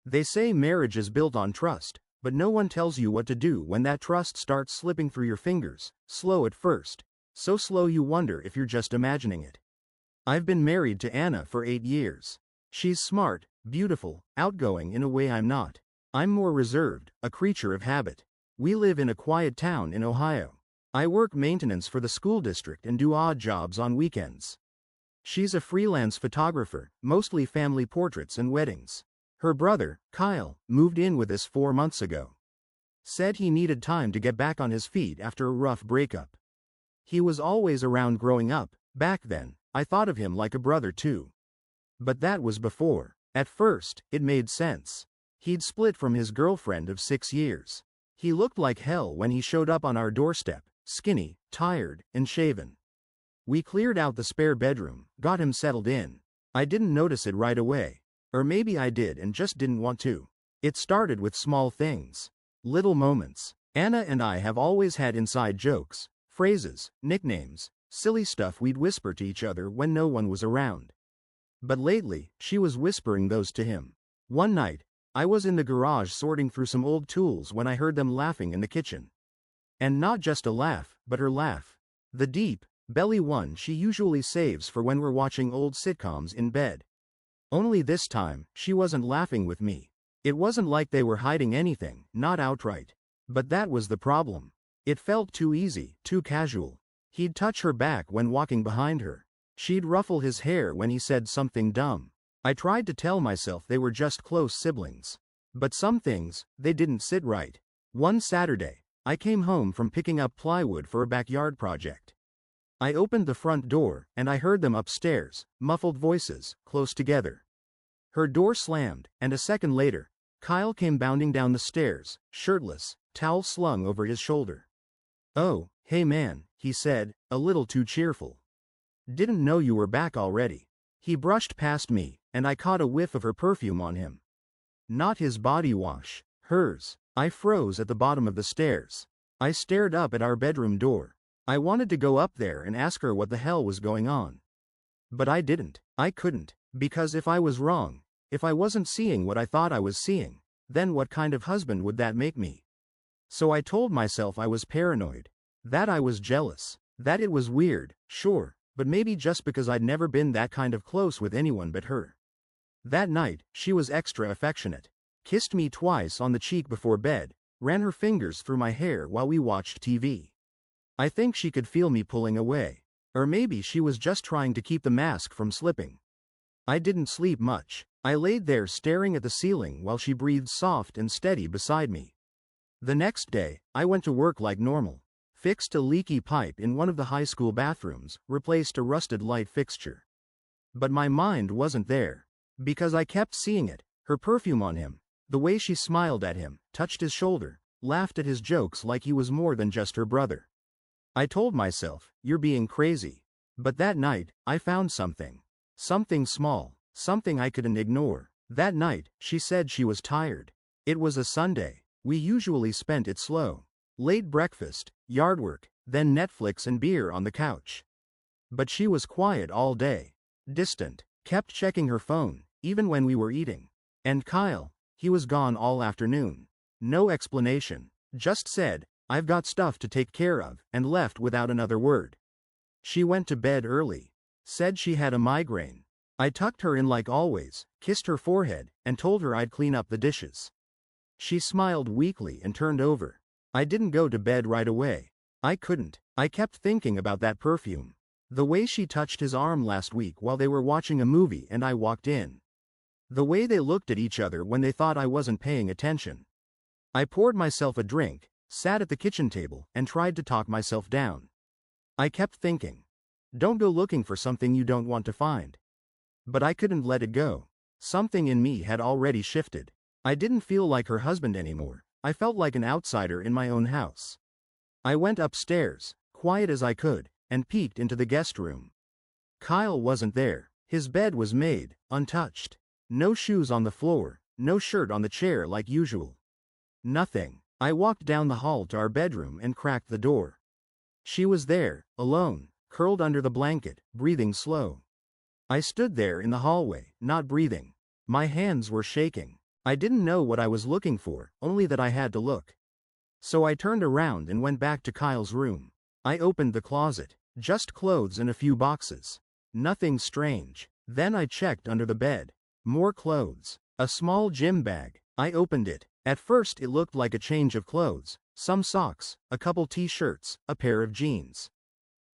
They say marriage is built on trust, but no one tells you what to do when that trust starts slipping through your fingers, slow at first, so slow you wonder if you're just imagining it. I've been married to Anna for 8 years. She's smart, beautiful, outgoing in a way I'm not. I'm more reserved, a creature of habit. We live in a quiet town in Ohio. I work maintenance for the school district and do odd jobs on weekends. She's a freelance photographer, mostly family portraits and weddings. Her brother, Kyle, moved in with us 4 months ago. Said he needed time to get back on his feet after a rough breakup. He was always around growing up. Back then, I thought of him like a brother too. But that was before. At first, it made sense. He'd split from his girlfriend of 6 years. He looked like hell when he showed up on our doorstep, skinny, tired, and shaven. We cleared out the spare bedroom, got him settled in. I didn't notice it right away. Or maybe I did and just didn't want to. It started with small things. Little moments. Anna and I have always had inside jokes, phrases, nicknames, silly stuff we'd whisper to each other when no one was around. But lately, she was whispering those to him. One night, I was in the garage sorting through some old tools when I heard them laughing in the kitchen. And not just a laugh, but her laugh. The deep, belly one she usually saves for when we're watching old sitcoms in bed. Only this time, she wasn't laughing with me. It wasn't like they were hiding anything, not outright. But that was the problem. It felt too easy, too casual. He'd touch her back when walking behind her. She'd ruffle his hair when he said something dumb. I tried to tell myself they were just close siblings. But some things, they didn't sit right. One Saturday, I came home from picking up plywood for a backyard project. I opened the front door, and I heard them upstairs, muffled voices, close together. Her door slammed, and a second later, Kyle came bounding down the stairs, shirtless, towel slung over his shoulder. "Oh, hey man," he said, a little too cheerful. "Didn't know you were back already." He brushed past me, and I caught a whiff of her perfume on him. Not his body wash, hers. I froze at the bottom of the stairs. I stared up at our bedroom door. I wanted to go up there and ask her what the hell was going on. But I didn't. I couldn't, because if I was wrong, if I wasn't seeing what I thought I was seeing, then what kind of husband would that make me? So I told myself I was paranoid, that I was jealous, that it was weird, sure, but maybe just because I'd never been that kind of close with anyone but her. That night, she was extra affectionate, kissed me twice on the cheek before bed, ran her fingers through my hair while we watched TV. I think she could feel me pulling away. Or maybe she was just trying to keep the mask from slipping. I didn't sleep much. I laid there staring at the ceiling while she breathed soft and steady beside me. The next day, I went to work like normal. Fixed a leaky pipe in one of the high school bathrooms, replaced a rusted light fixture. But my mind wasn't there. Because I kept seeing it, her perfume on him, the way she smiled at him, touched his shoulder, laughed at his jokes like he was more than just her brother. I told myself, you're being crazy. But that night, I found something. Something small, something I couldn't ignore. That night, she said she was tired. It was a Sunday. We usually spent it slow. Late breakfast, yard work, then Netflix and beer on the couch. But she was quiet all day. Distant, kept checking her phone, even when we were eating. And Kyle, he was gone all afternoon. No explanation, just said, "I've got stuff to take care of," and left without another word. She went to bed early. Said she had a migraine. I tucked her in like always, kissed her forehead, and told her I'd clean up the dishes. She smiled weakly and turned over. I didn't go to bed right away. I couldn't. I kept thinking about that perfume. The way she touched his arm last week while they were watching a movie and I walked in. The way they looked at each other when they thought I wasn't paying attention. I poured myself a drink, sat at the kitchen table, and tried to talk myself down. I kept thinking, don't go looking for something you don't want to find. But I couldn't let it go. Something in me had already shifted. I didn't feel like her husband anymore. I felt like an outsider in my own house. I went upstairs, quiet as I could, and peeked into the guest room. Kyle wasn't there. His bed was made, untouched. No shoes on the floor, no shirt on the chair like usual. Nothing. I walked down the hall to our bedroom and cracked the door. She was there, alone, curled under the blanket, breathing slow. I stood there in the hallway, not breathing. My hands were shaking. I didn't know what I was looking for, only that I had to look. So I turned around and went back to Kyle's room. I opened the closet. Just clothes and a few boxes. Nothing strange. Then I checked under the bed. More clothes. A small gym bag. I opened it. At first it looked like a change of clothes, some socks, a couple t-shirts, a pair of jeans.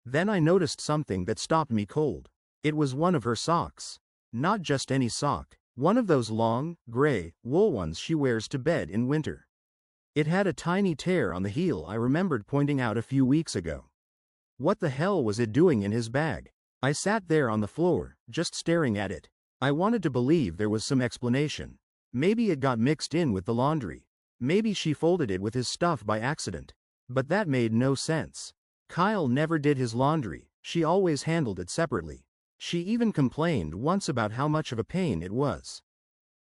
Then I noticed something that stopped me cold. It was one of her socks. Not just any sock. One of those long, gray, wool ones she wears to bed in winter. It had a tiny tear on the heel I remembered pointing out a few weeks ago. What the hell was it doing in his bag? I sat there on the floor, just staring at it. I wanted to believe there was some explanation. Maybe it got mixed in with the laundry. Maybe she folded it with his stuff by accident. But that made no sense. Kyle never did his laundry, she always handled it separately. She even complained once about how much of a pain it was.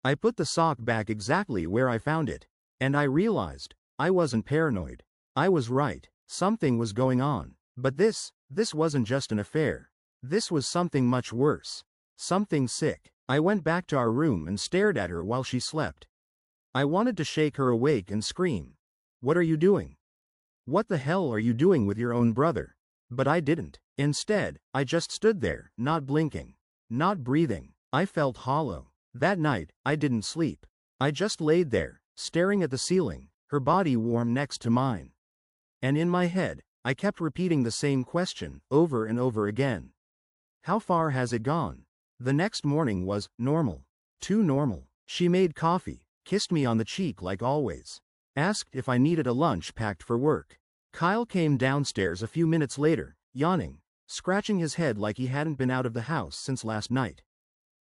I put the sock back exactly where I found it, and I realized, I wasn't paranoid. I was right, something was going on. But this wasn't just an affair. This was something much worse. Something sick. I went back to our room and stared at her while she slept. I wanted to shake her awake and scream. What are you doing? What the hell are you doing with your own brother? But I didn't. Instead, I just stood there, not blinking, not breathing. I felt hollow. That night, I didn't sleep. I just laid there, staring at the ceiling, her body warm next to mine. And in my head, I kept repeating the same question, over and over again. How far has it gone? The next morning was normal. Too normal. She made coffee, kissed me on the cheek like always, asked if I needed a lunch packed for work. Kyle came downstairs a few minutes later, yawning, scratching his head like he hadn't been out of the house since last night.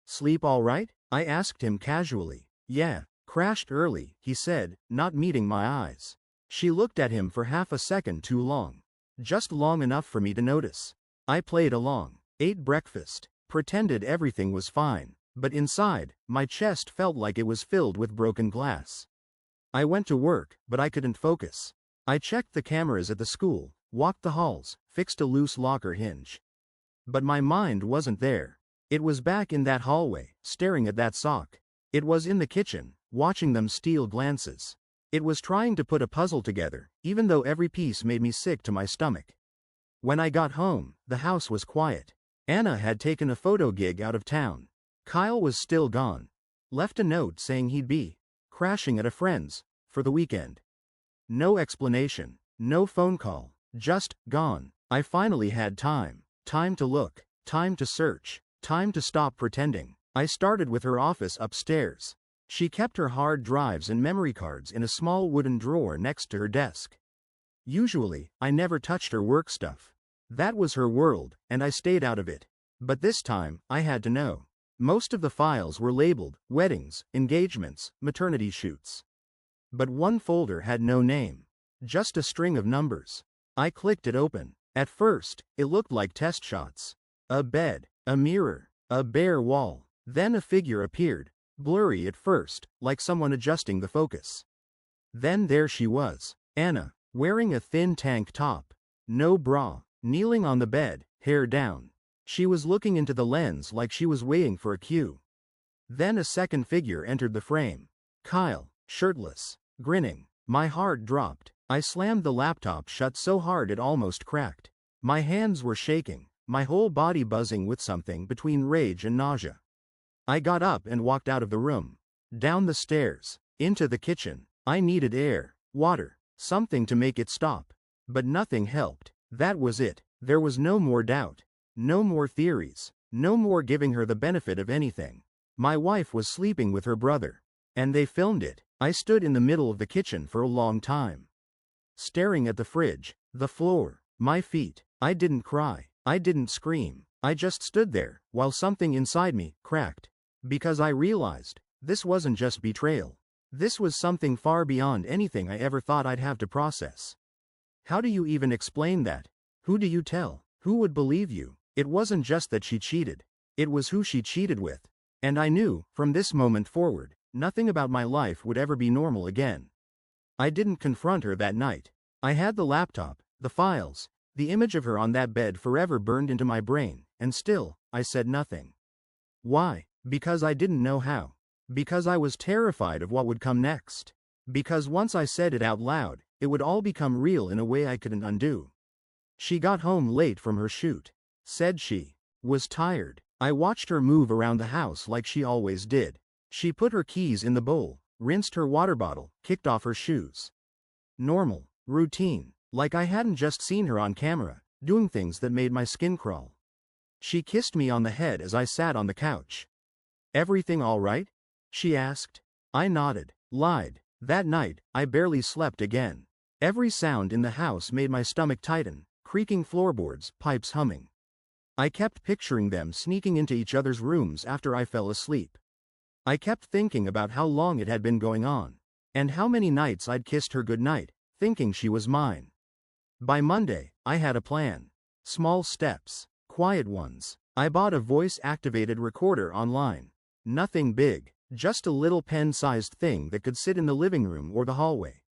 Sleep all right? I asked him casually. Yeah, crashed early, he said, not meeting my eyes. She looked at him for half a second too long. Just long enough for me to notice. I played along, ate breakfast, pretended everything was fine, but inside, my chest felt like it was filled with broken glass. I went to work, but I couldn't focus. I checked the cameras at the school, walked the halls, fixed a loose locker hinge. But my mind wasn't there. It was back in that hallway, staring at that sock. It was in the kitchen, watching them steal glances. It was trying to put a puzzle together, even though every piece made me sick to my stomach. When I got home, the house was quiet. Anna had taken a photo gig out of town. Kyle was still gone. Left a note saying he'd be crashing at a friend's for the weekend. No explanation, no phone call, just gone. I finally had time. Time to look, time to search, time to stop pretending. I started with her office upstairs. She kept her hard drives and memory cards in a small wooden drawer next to her desk. Usually, I never touched her work stuff. That was her world, and I stayed out of it. But this time, I had to know. Most of the files were labeled weddings, engagements, maternity shoots. But one folder had no name. Just a string of numbers. I clicked it open. At first, it looked like test shots. A bed, a mirror, a bare wall. Then a figure appeared. Blurry at first, like someone adjusting the focus. Then there she was, Anna, wearing a thin tank top. No bra, kneeling on the bed, hair down. She was looking into the lens like she was waiting for a cue. Then a second figure entered the frame. Kyle, shirtless, grinning. My heart dropped. I slammed the laptop shut so hard it almost cracked. My hands were shaking, my whole body buzzing with something between rage and nausea. I got up and walked out of the room. Down the stairs, into the kitchen. I needed air, water, something to make it stop. But nothing helped. That was it. There was no more doubt. No more theories. No more giving her the benefit of anything. My wife was sleeping with her brother. And they filmed it. I stood in the middle of the kitchen for a long time. Staring at the fridge, the floor, my feet. I didn't cry. I didn't scream. I just stood there, while something inside me cracked. Because I realized, this wasn't just betrayal. This was something far beyond anything I ever thought I'd have to process. How do you even explain that? Who do you tell? Who would believe you? It wasn't just that she cheated. It was who she cheated with. And I knew, from this moment forward, nothing about my life would ever be normal again. I didn't confront her that night. I had the laptop, the files, the image of her on that bed forever burned into my brain, and still, I said nothing. Why? Because I didn't know how. Because I was terrified of what would come next. Because once I said it out loud, it would all become real in a way I couldn't undo. She got home late from her shoot. Said she was tired. I watched her move around the house like she always did. She put her keys in the bowl, rinsed her water bottle, kicked off her shoes. Normal, routine, like I hadn't just seen her on camera, doing things that made my skin crawl. She kissed me on the head as I sat on the couch. "Everything all right?" she asked. I nodded, lied. That night, I barely slept again. Every sound in the house made my stomach tighten, creaking floorboards, pipes humming. I kept picturing them sneaking into each other's rooms after I fell asleep. I kept thinking about how long it had been going on, and how many nights I'd kissed her goodnight, thinking she was mine. By Monday, I had a plan. Small steps, quiet ones. I bought a voice-activated recorder online. Nothing big, just a little pen-sized thing that could sit in the living room or the hallway.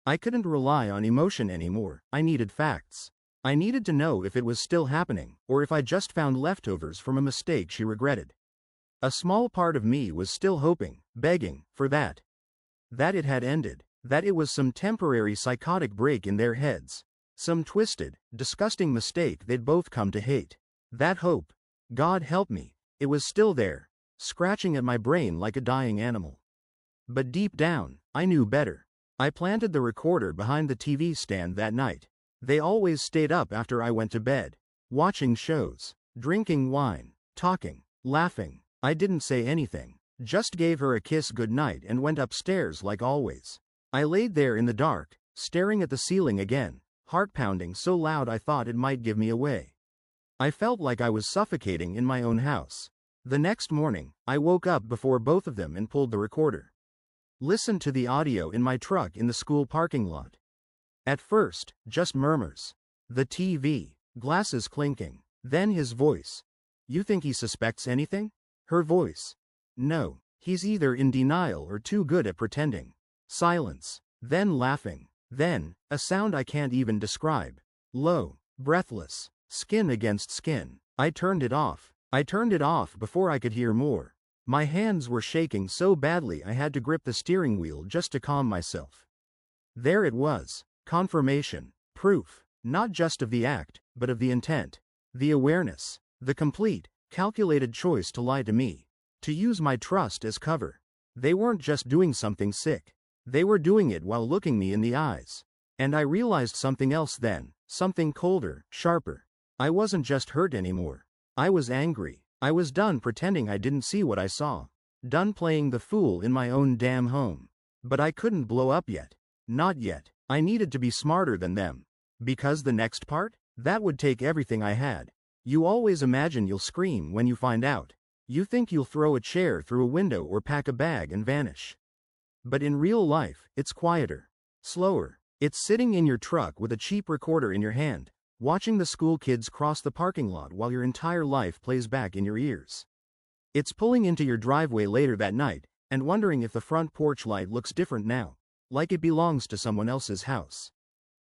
I couldn't rely on emotion anymore, I needed facts. I needed to know if it was still happening, or if I just found leftovers from a mistake she regretted. A small part of me was still hoping, begging, for that. That it had ended, that it was some temporary psychotic break in their heads. Some twisted, disgusting mistake they'd both come to hate. That hope, God help me, it was still there, scratching at my brain like a dying animal. But deep down, I knew better. I planted the recorder behind the TV stand that night. They always stayed up after I went to bed, watching shows, drinking wine, talking, laughing. I didn't say anything, just gave her a kiss goodnight and went upstairs like always. I laid there in the dark, staring at the ceiling again, heart pounding so loud I thought it might give me away. I felt like I was suffocating in my own house. The next morning, I woke up before both of them and pulled the recorder. Listened to the audio in my truck in the school parking lot. At first, just murmurs. The TV, glasses clinking. Then his voice. "You think he suspects anything?" Her voice. "No, he's either in denial or too good at pretending." Silence. Then laughing. Then, a sound I can't even describe. Low, breathless, skin against skin. I turned it off. I turned it off before I could hear more. My hands were shaking so badly I had to grip the steering wheel just to calm myself. There it was. Confirmation. Proof. Not just of the act, but of the intent. The awareness. The complete, calculated choice to lie to me. To use my trust as cover. They weren't just doing something sick. They were doing it while looking me in the eyes. And I realized something else then. Something colder, sharper. I wasn't just hurt anymore. I was angry. I was done pretending I didn't see what I saw. Done playing the fool in my own damn home. But I couldn't blow up yet. Not yet. I needed to be smarter than them. Because the next part? That would take everything I had. You always imagine you'll scream when you find out. You think you'll throw a chair through a window or pack a bag and vanish. But in real life, it's quieter. Slower. It's sitting in your truck with a cheap recorder in your hand, watching the school kids cross the parking lot while your entire life plays back in your ears. It's pulling into your driveway later that night, and wondering if the front porch light looks different now, like it belongs to someone else's house.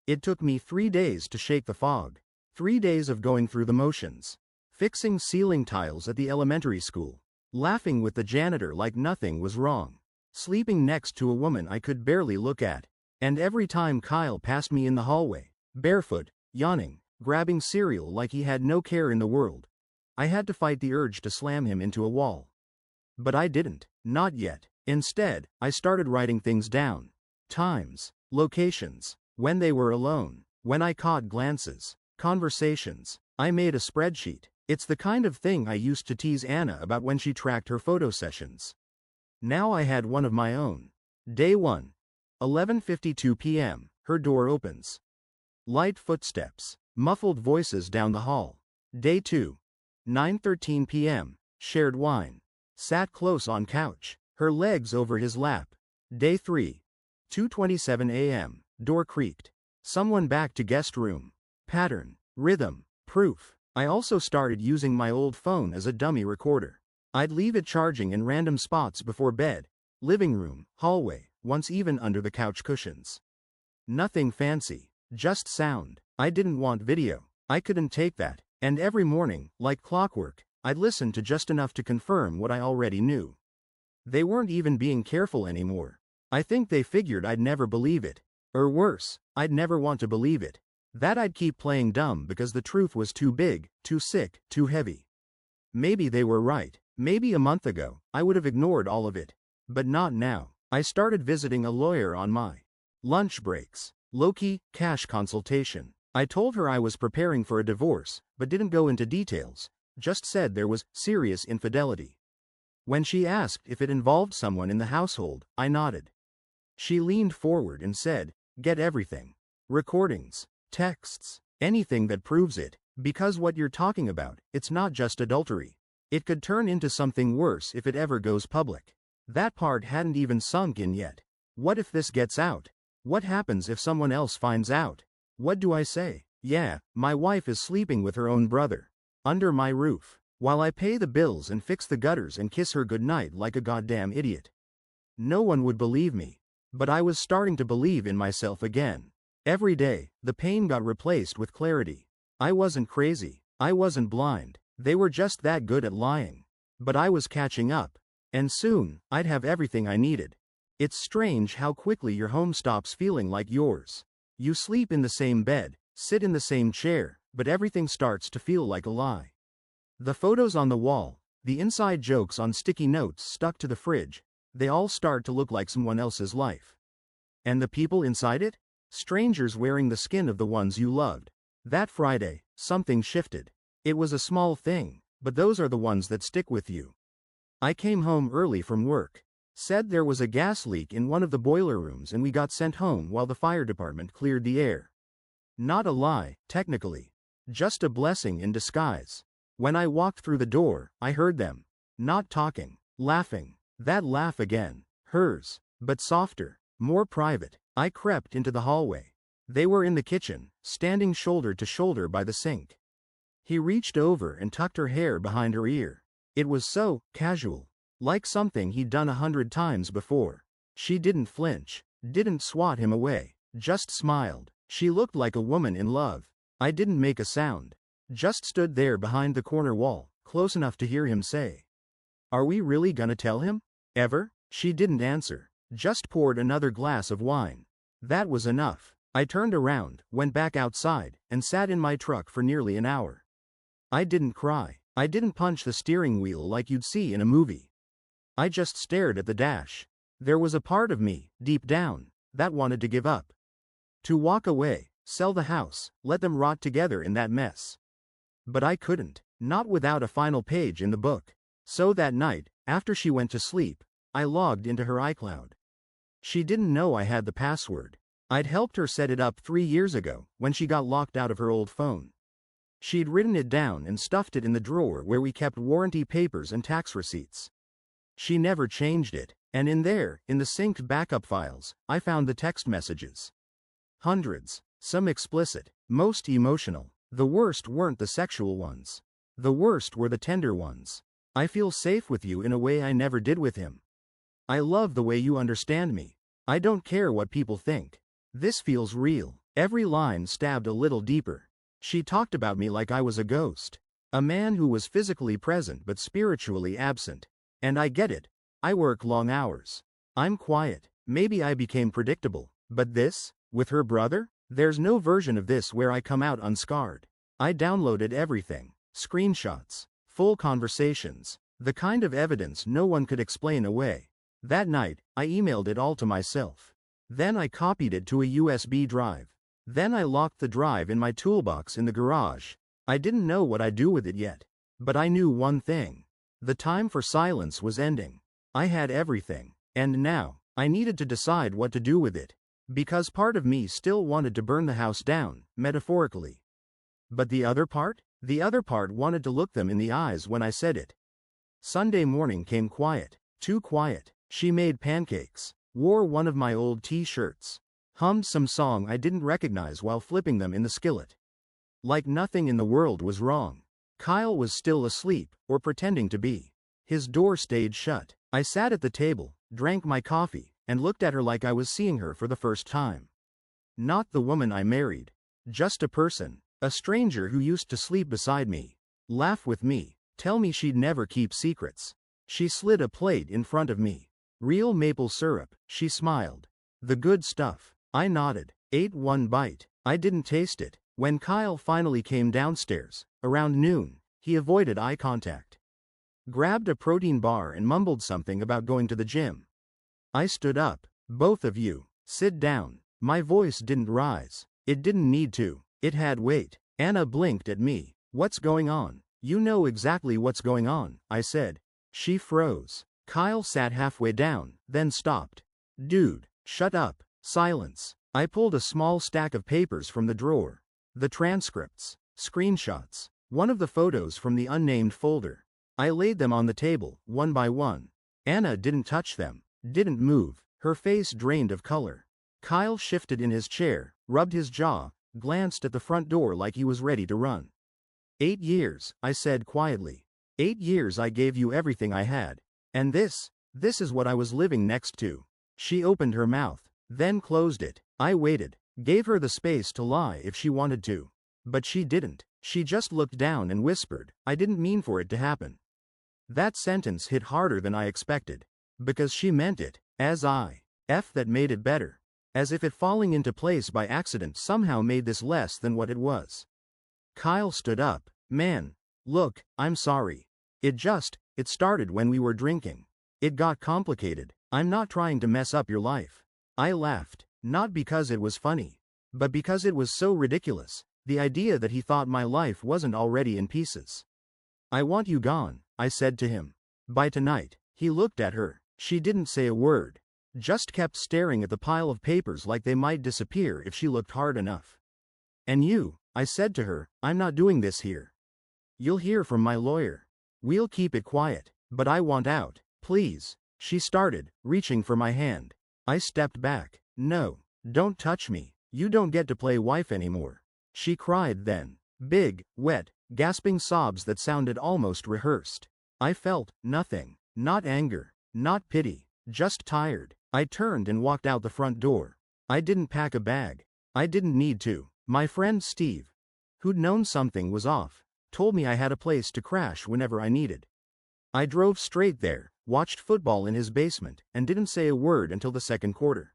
It took me 3 days to shake the fog. 3 days of going through the motions. Fixing ceiling tiles at the elementary school. Laughing with the janitor like nothing was wrong. Sleeping next to a woman I could barely look at. And every time Kyle passed me in the hallway, barefoot, yawning, grabbing cereal like he had no care in the world, I had to fight the urge to slam him into a wall. But I didn't, not yet. Instead, I started writing things down. Times, locations, when they were alone, when I caught glances, conversations. I made a spreadsheet. It's the kind of thing I used to tease Anna about when she tracked her photo sessions. Now I had one of my own. Day 1. 11:52 p.m. Her door opens. Light footsteps, muffled voices down the hall. Day 2. 9:13 p.m. Shared wine. Sat close on couch, her legs over his lap. Day 3. 2:27 a.m. Door creaked. Someone back to guest room. Pattern, rhythm, proof. I also started using my old phone as a dummy recorder. I'd leave it charging in random spots before bed. Living room, hallway, once even under the couch cushions. Nothing fancy, just sound. I didn't want video. I couldn't take that. And every morning, like clockwork, I'd listen to just enough to confirm what I already knew. They weren't even being careful anymore. I think they figured I'd never believe it. Or worse, I'd never want to believe it. That I'd keep playing dumb because the truth was too big, too sick, too heavy. Maybe they were right. Maybe a month ago, I would have ignored all of it. But not now. I started visiting a lawyer on my lunch breaks. Low-key, cash consultation. I told her I was preparing for a divorce, but didn't go into details, just said there was serious infidelity. When she asked if it involved someone in the household, I nodded. She leaned forward and said, "Get everything. Recordings, texts, anything that proves it, because what you're talking about, it's not just adultery. It could turn into something worse if it ever goes public." That part hadn't even sunk in yet. What if this gets out? What happens if someone else finds out? What do I say? Yeah, my wife is sleeping with her own brother. Under my roof. While I pay the bills and fix the gutters and kiss her goodnight like a goddamn idiot. No one would believe me. But I was starting to believe in myself again. Every day, the pain got replaced with clarity. I wasn't crazy. I wasn't blind. They were just that good at lying. But I was catching up. And soon, I'd have everything I needed. It's strange how quickly your home stops feeling like yours. You sleep in the same bed, sit in the same chair, but everything starts to feel like a lie. The photos on the wall, the inside jokes on sticky notes stuck to the fridge, they all start to look like someone else's life. And the people inside it? Strangers wearing the skin of the ones you loved. That Friday, something shifted. It was a small thing, but those are the ones that stick with you. I came home early from work. Said there was a gas leak in one of the boiler rooms and we got sent home while the fire department cleared the air. Not a lie, technically. Just a blessing in disguise. When I walked through the door, I heard them. Not talking. Laughing. That laugh again. Hers. But softer. More private. I crept into the hallway. They were in the kitchen, standing shoulder to shoulder by the sink. He reached over and tucked her hair behind her ear. It was so casual. Like something he'd done 100 times before. She didn't flinch. Didn't swat him away. Just smiled. She looked like a woman in love. I didn't make a sound. Just stood there behind the corner wall, close enough to hear him say, "Are we really gonna tell him? Ever?" She didn't answer. Just poured another glass of wine. That was enough. I turned around, went back outside, and sat in my truck for nearly an hour. I didn't cry. I didn't punch the steering wheel like you'd see in a movie. I just stared at the dash. There was a part of me, deep down, that wanted to give up. To walk away, sell the house, let them rot together in that mess. But I couldn't, not without a final page in the book. So that night, after she went to sleep, I logged into her iCloud. She didn't know I had the password. I'd helped her set it up 3 years ago, when she got locked out of her old phone. She'd written it down and stuffed it in the drawer where we kept warranty papers and tax receipts. She never changed it, and in there, in the synced backup files, I found the text messages. Hundreds, some explicit, most emotional. The worst weren't the sexual ones. The worst were the tender ones. I feel safe with you in a way I never did with him. I love the way you understand me. I don't care what people think. This feels real. Every line stabbed a little deeper. She talked about me like I was a ghost. A man who was physically present but spiritually absent. And I get it. I work long hours. I'm quiet. Maybe I became predictable. But this? With her brother? There's no version of this where I come out unscarred. I downloaded everything. Screenshots. Full conversations. The kind of evidence no one could explain away. That night, I emailed it all to myself. Then I copied it to a USB drive. Then I locked the drive in my toolbox in the garage. I didn't know what I'd do with it yet. But I knew one thing. The time for silence was ending. I had everything. And now, I needed to decide what to do with it. Because part of me still wanted to burn the house down, metaphorically. But the other part? The other part wanted to look them in the eyes when I said it. Sunday morning came quiet. Too quiet. She made pancakes. Wore one of my old t-shirts. Hummed some song I didn't recognize while flipping them in the skillet. Like nothing in the world was wrong. Kyle was still asleep, or pretending to be. His door stayed shut. I sat at the table, drank my coffee, and looked at her like I was seeing her for the first time. Not the woman I married. Just a person. A stranger who used to sleep beside me. Laugh with me. Tell me she'd never keep secrets. She slid a plate in front of me. Real maple syrup, she smiled. The good stuff. I nodded, ate one bite. I didn't taste it. When Kyle finally came downstairs, around noon, he avoided eye contact. Grabbed a protein bar and mumbled something about going to the gym. I stood up. Both of you, sit down. My voice didn't rise. It didn't need to. It had weight. Anna blinked at me. What's going on? You know exactly what's going on, I said. She froze. Kyle sat halfway down, then stopped. Dude, shut up. Silence. I pulled a small stack of papers from the drawer. The transcripts, screenshots, one of the photos from the unnamed folder. I laid them on the table, one by one. Anna didn't touch them, didn't move, her face drained of color. Kyle shifted in his chair, rubbed his jaw, glanced at the front door like he was ready to run. 8 years, I said quietly. 8 years I gave you everything I had. And this is what I was living next to. She opened her mouth, then closed it. I waited, gave her the space to lie if she wanted to. But she didn't. She just looked down and whispered, I didn't mean for it to happen. That sentence hit harder than I expected. Because she meant it, as that made it better. As if it falling into place by accident somehow made this less than what it was. Kyle stood up. Man, look, I'm sorry. It started when we were drinking. It got complicated. I'm not trying to mess up your life. I laughed, not because it was funny, but because it was so ridiculous, the idea that he thought my life wasn't already in pieces. I want you gone, I said to him. By tonight. He looked at her. She didn't say a word. Just kept staring at the pile of papers like they might disappear if she looked hard enough. And you, I said to her, I'm not doing this here. You'll hear from my lawyer. We'll keep it quiet, but I want out, please. She started, reaching for my hand. I stepped back. No, don't touch me. You don't get to play wife anymore. She cried then. Big, wet, gasping sobs that sounded almost rehearsed. I felt nothing. Not anger, not pity, just tired. I turned and walked out the front door. I didn't pack a bag. I didn't need to. My friend Steve, who'd known something was off, told me I had a place to crash whenever I needed. I drove straight there, watched football in his basement, and didn't say a word until the second quarter.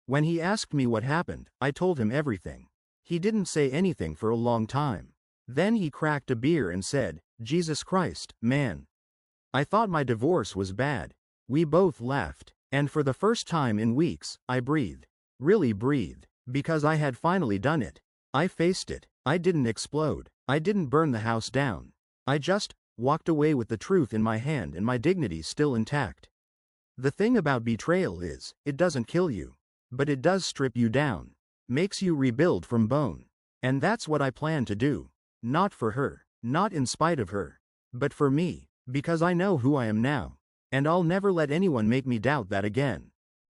When he asked me what happened, I told him everything. He didn't say anything for a long time. Then he cracked a beer and said, Jesus Christ, man. I thought my divorce was bad. We both laughed, and for the first time in weeks, I breathed. Really breathed, because I had finally done it. I faced it. I didn't explode. I didn't burn the house down. I just walked away with the truth in my hand and my dignity still intact. The thing about betrayal is, it doesn't kill you, but it does strip you down, makes you rebuild from bone. And that's what I plan to do. Not for her, not in spite of her, but for me, because I know who I am now, and I'll never let anyone make me doubt that again.